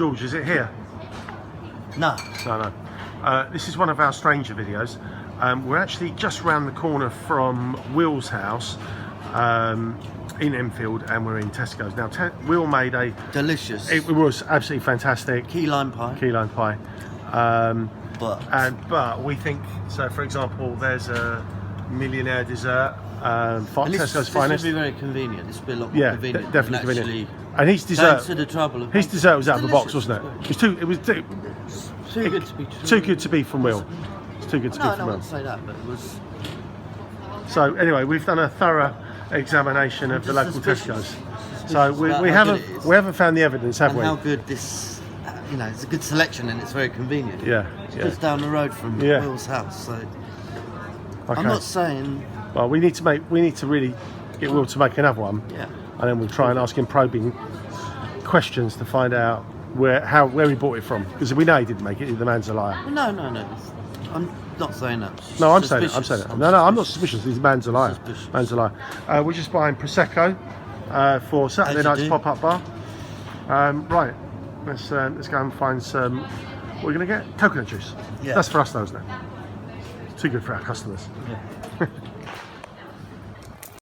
George, is it here? No. No. This is one of our stranger videos. We're actually just round the corner from Will's house in Enfield, and we're in Tesco's. Now, Will made a... Delicious. It was absolutely fantastic. Key lime pie. Key lime pie. But we think, so for example, there's a millionaire dessert, Tesco's finest. This would be very convenient. This would be a lot more convenient. Definitely convenient. And his dessert, to the trouble of his dessert was out of the box, wasn't it? It was too good to be true. Too good to be from Will. It's too good to be from Will. No, I wouldn't say that, but it was... So anyway, we've done a thorough examination of the local Tesco's. So we haven't found the evidence, have we? How good this, it's a good selection and it's very convenient. Yeah. It's just down the road from Will's house. So I'm not saying. Well, we need to really get Will to make another one. Yeah. And then we'll try and ask him probing questions to find out where he bought it from. Because we know he didn't make it. The man's a liar. No. I'm not saying that. No, I'm saying that. No, I'm not suspicious. This man's a liar. Man's a liar. We're just buying Prosecco for Saturday night's pop-up bar. Right, let's go and find some. What are we going to get? Coconut juice. Yeah. That's for us, though, isn't it? Too good for our customers. Yeah.